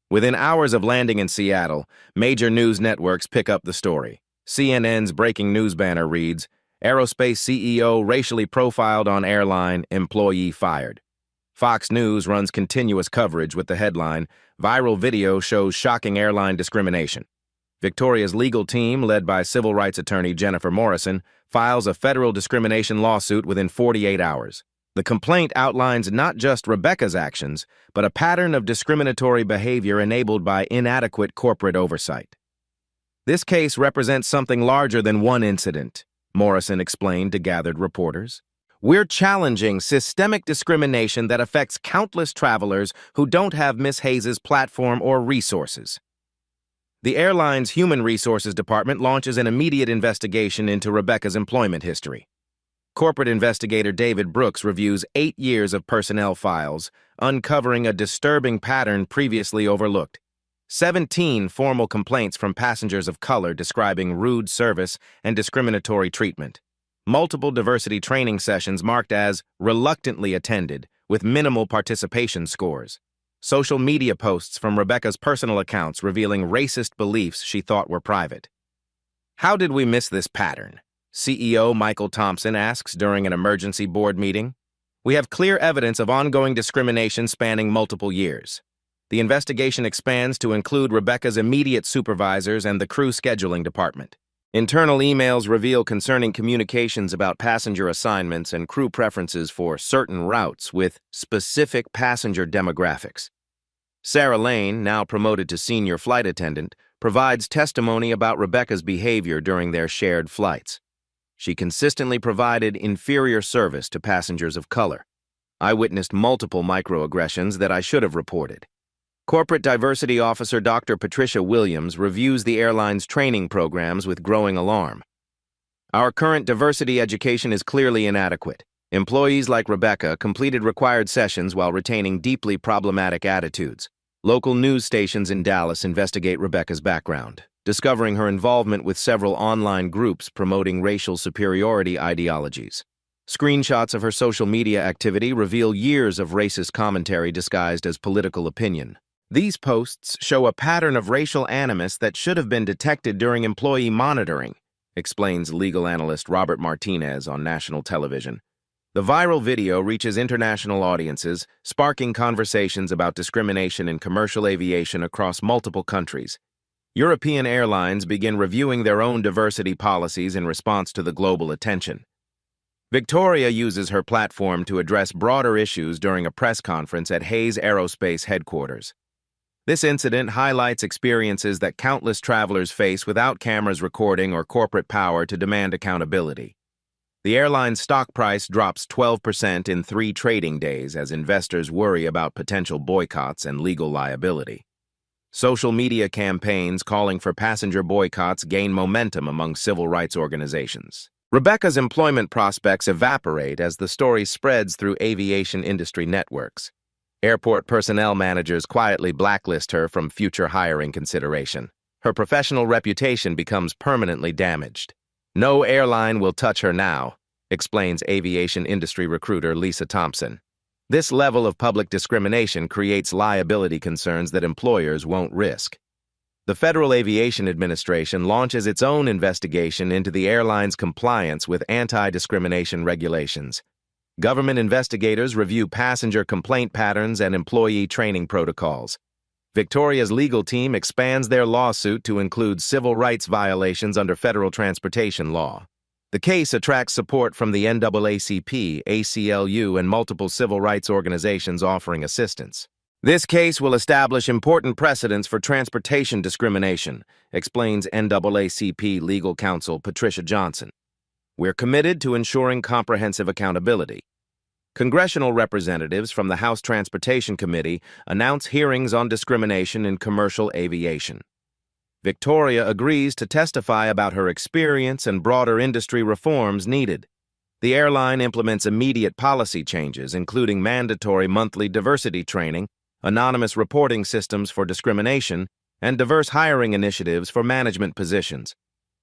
Within hours of landing in Seattle, major news networks pick up the story. CNN's breaking news banner reads, "Aerospace CEO racially profiled on airline, employee fired." Fox News runs continuous coverage with the headline, "Viral video shows shocking airline discrimination." Victoria's legal team, led by civil rights attorney Jennifer Morrison, files a federal discrimination lawsuit within 48 hours. The complaint outlines not just Rebecca's actions, but a pattern of discriminatory behavior enabled by inadequate corporate oversight. "This case represents something larger than one incident," Morrison explained to gathered reporters. "We're challenging systemic discrimination that affects countless travelers who don't have Ms. Hayes' platform or resources." The airline's Human Resources Department launches an immediate investigation into Rebecca's employment history. Corporate investigator David Brooks reviews 8 years of personnel files, uncovering a disturbing pattern previously overlooked. 17 formal complaints from passengers of color describing rude service and discriminatory treatment. Multiple diversity training sessions marked as reluctantly attended, with minimal participation scores. Social media posts from Rebecca's personal accounts revealing racist beliefs she thought were private. "How did we miss this pattern?" CEO Michael Thompson asks during an emergency board meeting. "We have clear evidence of ongoing discrimination spanning multiple years." The investigation expands to include Rebecca's immediate supervisors and the crew scheduling department. Internal emails reveal concerning communications about passenger assignments and crew preferences for certain routes with specific passenger demographics. Sarah Lane, now promoted to senior flight attendant, provides testimony about Rebecca's behavior during their shared flights. She consistently provided inferior service to passengers of color. "I witnessed multiple microaggressions that I should have reported." Corporate Diversity Officer Dr. Patricia Williams reviews the airline's training programs with growing alarm. "Our current diversity education is clearly inadequate. Employees like Rebecca completed required sessions while retaining deeply problematic attitudes." Local news stations in Dallas investigate Rebecca's background, discovering her involvement with several online groups promoting racial superiority ideologies. Screenshots of her social media activity reveal years of racist commentary disguised as political opinion. These posts show a pattern of racial animus that should have been detected during employee monitoring, explains legal analyst Robert Martinez on national television. The viral video reaches international audiences, sparking conversations about discrimination in commercial aviation across multiple countries. European airlines begin reviewing their own diversity policies in response to the global attention. Victoria uses her platform to address broader issues during a press conference at Hayes Aerospace headquarters. This incident highlights experiences that countless travelers face without cameras recording or corporate power to demand accountability. The airline's stock price drops 12% in 3 trading days as investors worry about potential boycotts and legal liability. Social media campaigns calling for passenger boycotts gain momentum among civil rights organizations. Rebecca's employment prospects evaporate as the story spreads through aviation industry networks. Airport personnel managers quietly blacklist her from future hiring consideration. Her professional reputation becomes permanently damaged. "No airline will touch her now," explains aviation industry recruiter Lisa Thompson. This level of public discrimination creates liability concerns that employers won't risk. The Federal Aviation Administration launches its own investigation into the airline's compliance with anti-discrimination regulations. Government investigators review passenger complaint patterns and employee training protocols. Victoria's legal team expands their lawsuit to include civil rights violations under federal transportation law. The case attracts support from the NAACP, ACLU, and multiple civil rights organizations offering assistance. "This case will establish important precedents for transportation discrimination," explains NAACP legal counsel Patricia Johnson. "We're committed to ensuring comprehensive accountability." Congressional representatives from the House Transportation Committee announce hearings on discrimination in commercial aviation. Victoria agrees to testify about her experience and broader industry reforms needed. The airline implements immediate policy changes, including mandatory monthly diversity training, anonymous reporting systems for discrimination, and diverse hiring initiatives for management positions.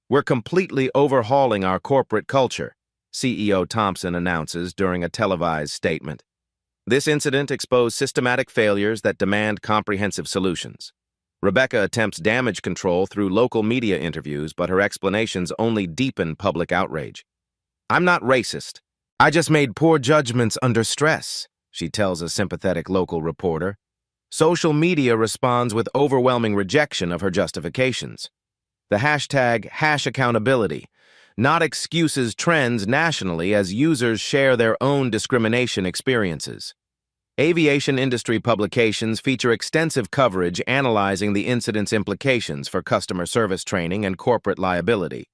We're completely overhauling our corporate culture, CEO Thompson announces during a televised statement. This incident exposed systematic failures that demand comprehensive solutions. Rebecca attempts damage control through local media interviews, but her explanations only deepen public outrage. "I'm not racist. I just made poor judgments under stress," she tells a sympathetic local reporter. Social media responds with overwhelming rejection of her justifications. The hashtag #accountability, not excuses, trends nationally as users share their own discrimination experiences. Aviation industry publications feature extensive coverage analyzing the incident's implications for customer service training and corporate liability.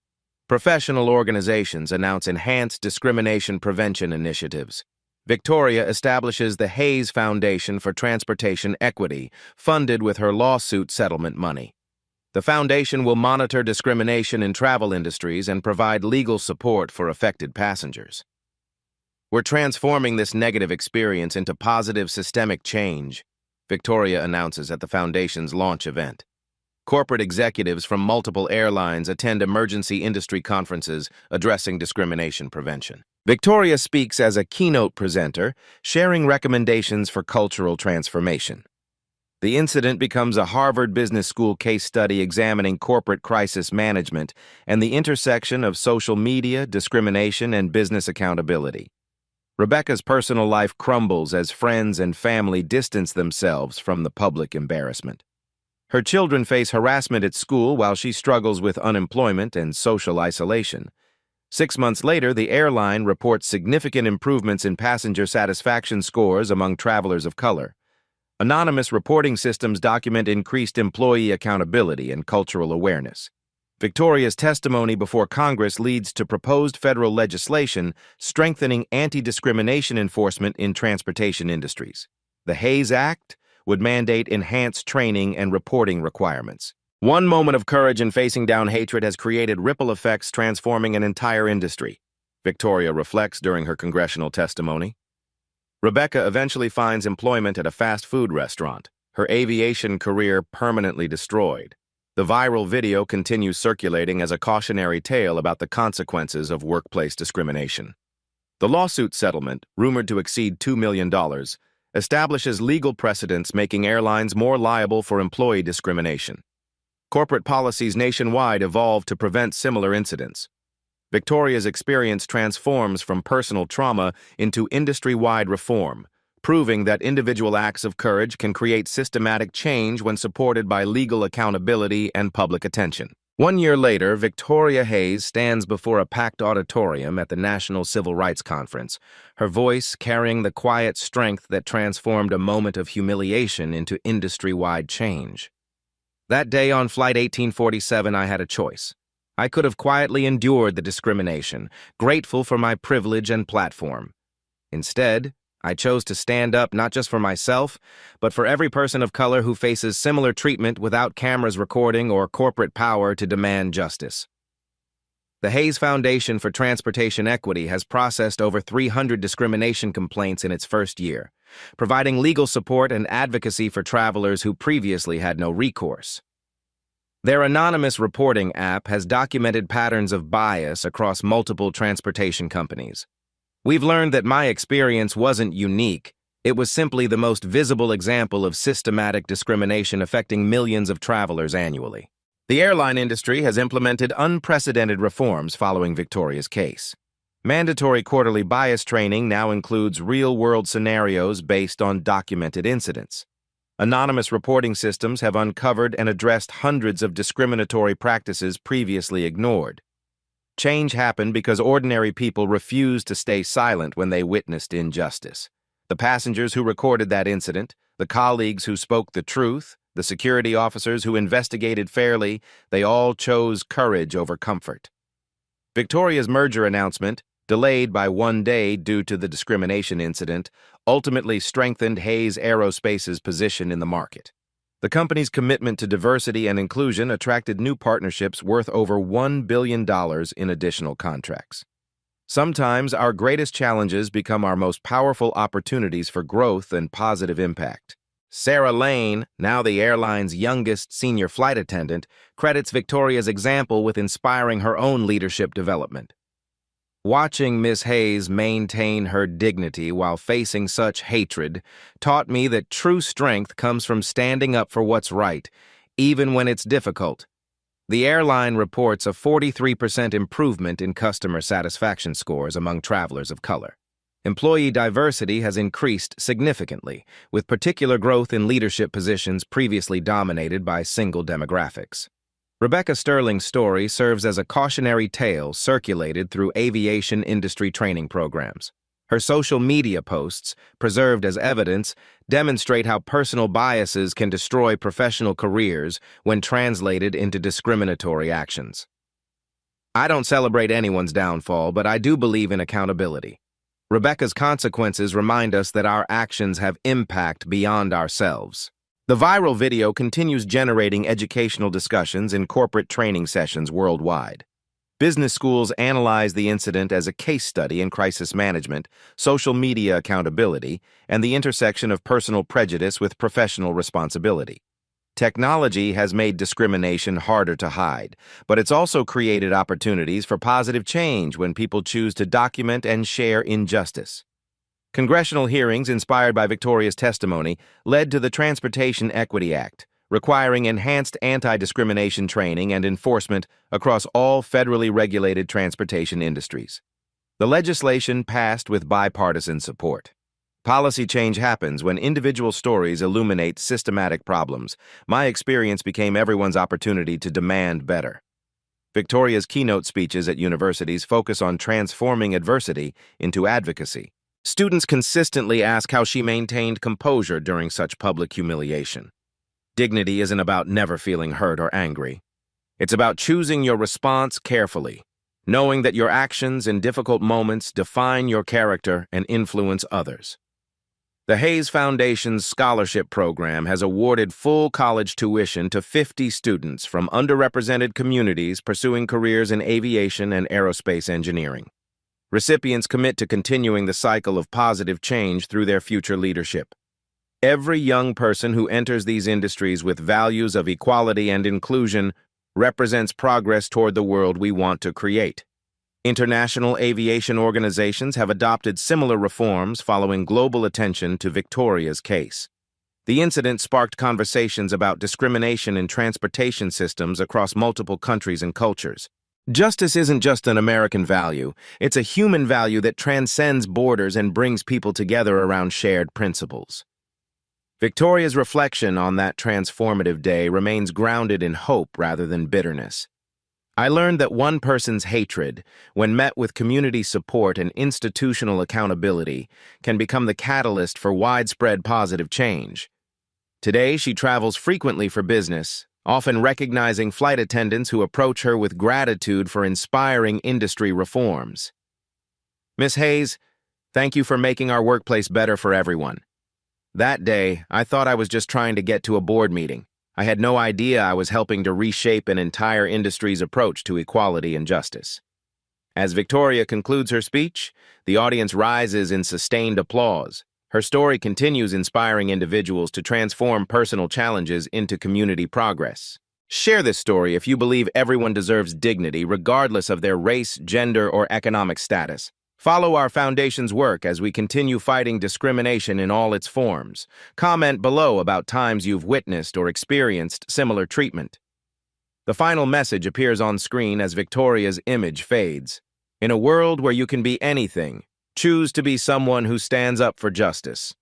Professional organizations announce enhanced discrimination prevention initiatives. Victoria establishes the Hayes Foundation for Transportation Equity, funded with her lawsuit settlement money. The foundation will monitor discrimination in travel industries and provide legal support for affected passengers. "We're transforming this negative experience into positive systemic change," Victoria announces at the foundation's launch event. Corporate executives from multiple airlines attend emergency industry conferences addressing discrimination prevention. Victoria speaks as a keynote presenter, sharing recommendations for cultural transformation. The incident becomes a Harvard Business School case study examining corporate crisis management and the intersection of social media, discrimination, and business accountability. Rebecca's personal life crumbles as friends and family distance themselves from the public embarrassment. Her children face harassment at school while she struggles with unemployment and social isolation. 6 months later, the airline reports significant improvements in passenger satisfaction scores among travelers of color. Anonymous reporting systems document increased employee accountability and cultural awareness. Victoria's testimony before Congress leads to proposed federal legislation strengthening anti-discrimination enforcement in transportation industries. The Hayes Act would mandate enhanced training and reporting requirements. One moment of courage in facing down hatred has created ripple effects transforming an entire industry, Victoria reflects during her congressional testimony. Rebecca eventually finds employment at a fast food restaurant, her aviation career permanently destroyed. The viral video continues circulating as a cautionary tale about the consequences of workplace discrimination. The lawsuit settlement, rumored to exceed $2 million, establishes legal precedents making airlines more liable for employee discrimination. Corporate policies nationwide evolve to prevent similar incidents. Victoria's experience transforms from personal trauma into industry-wide reform, proving that individual acts of courage can create systematic change when supported by legal accountability and public attention. 1 year later, Victoria Hayes stands before a packed auditorium at the National Civil Rights Conference, her voice carrying the quiet strength that transformed a moment of humiliation into industry-wide change. "That day on Flight 1847, I had a choice. I could have quietly endured the discrimination, grateful for my privilege and platform. Instead, I chose to stand up not just for myself, but for every person of color who faces similar treatment without cameras recording or corporate power to demand justice." The Hayes Foundation for Transportation Equity has processed over 300 discrimination complaints in its first year, providing legal support and advocacy for travelers who previously had no recourse. Their anonymous reporting app has documented patterns of bias across multiple transportation companies. "We've learned that my experience wasn't unique. It was simply the most visible example of systematic discrimination affecting millions of travelers annually." The airline industry has implemented unprecedented reforms following Victoria's case. Mandatory quarterly bias training now includes real-world scenarios based on documented incidents. Anonymous reporting systems have uncovered and addressed hundreds of discriminatory practices previously ignored. Change happened because ordinary people refused to stay silent when they witnessed injustice. The passengers who recorded that incident, the colleagues who spoke the truth, the security officers who investigated fairly, they all chose courage over comfort. Victoria's merger announcement, delayed by 1 day due to the discrimination incident, ultimately strengthened Hayes Aerospace's position in the market. The company's commitment to diversity and inclusion attracted new partnerships worth over $1 billion in additional contracts. Sometimes our greatest challenges become our most powerful opportunities for growth and positive impact. Sarah Lane, now the airline's youngest senior flight attendant, credits Victoria's example with inspiring her own leadership development. Watching Miss Hayes maintain her dignity while facing such hatred taught me that true strength comes from standing up for what's right, even when it's difficult. The airline reports a 43% improvement in customer satisfaction scores among travelers of color. Employee diversity has increased significantly, with particular growth in leadership positions previously dominated by single demographics. Rebecca Sterling's story serves as a cautionary tale circulated through aviation industry training programs. Her social media posts, preserved as evidence, demonstrate how personal biases can destroy professional careers when translated into discriminatory actions. I don't celebrate anyone's downfall, but I do believe in accountability. Rebecca's consequences remind us that our actions have impact beyond ourselves. The viral video continues generating educational discussions in corporate training sessions worldwide. Business schools analyze the incident as a case study in crisis management, social media accountability, and the intersection of personal prejudice with professional responsibility. Technology has made discrimination harder to hide, but it's also created opportunities for positive change when people choose to document and share injustice. Congressional hearings inspired by Victoria's testimony led to the Transportation Equity Act, requiring enhanced anti-discrimination training and enforcement across all federally regulated transportation industries. The legislation passed with bipartisan support. Policy change happens when individual stories illuminate systematic problems. My experience became everyone's opportunity to demand better. Victoria's keynote speeches at universities focus on transforming adversity into advocacy. Students consistently ask how she maintained composure during such public humiliation. Dignity isn't about never feeling hurt or angry. It's about choosing your response carefully, knowing that your actions in difficult moments define your character and influence others. The Hayes Foundation's scholarship program has awarded full college tuition to 50 students from underrepresented communities pursuing careers in aviation and aerospace engineering. Recipients commit to continuing the cycle of positive change through their future leadership. Every young person who enters these industries with values of equality and inclusion represents progress toward the world we want to create. International aviation organizations have adopted similar reforms following global attention to Victoria's case. The incident sparked conversations about discrimination in transportation systems across multiple countries and cultures. Justice isn't just an American value, it's a human value that transcends borders and brings people together around shared principles. Victoria's reflection on that transformative day remains grounded in hope rather than bitterness. I learned that one person's hatred, when met with community support and institutional accountability, can become the catalyst for widespread positive change. Today, she travels frequently for business, often recognizing flight attendants who approach her with gratitude for inspiring industry reforms. Miss Hayes, thank you for making our workplace better for everyone. That day, I thought I was just trying to get to a board meeting. I had no idea I was helping to reshape an entire industry's approach to equality and justice. As Victoria concludes her speech, the audience rises in sustained applause. Her story continues inspiring individuals to transform personal challenges into community progress. Share this story if you believe everyone deserves dignity regardless of their race, gender, or economic status. Follow our foundation's work as we continue fighting discrimination in all its forms. Comment below about times you've witnessed or experienced similar treatment. The final message appears on screen as Victoria's image fades. In a world where you can be anything, choose to be someone who stands up for justice.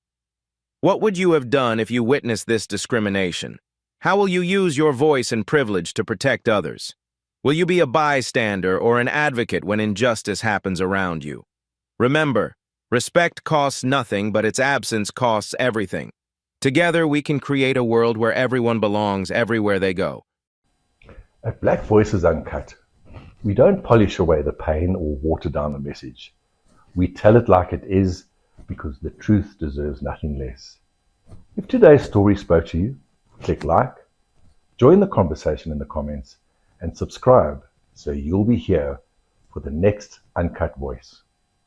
What would you have done if you witnessed this discrimination? How will you use your voice and privilege to protect others? Will you be a bystander or an advocate when injustice happens around you? Remember, respect costs nothing, but its absence costs everything. Together, we can create a world where everyone belongs everywhere they go. At Black Voices Uncut, we don't polish away the pain or water down the message. We tell it like it is because the truth deserves nothing less. If today's story spoke to you, click like, join the conversation in the comments, and subscribe so you'll be here for the next Uncut Voice.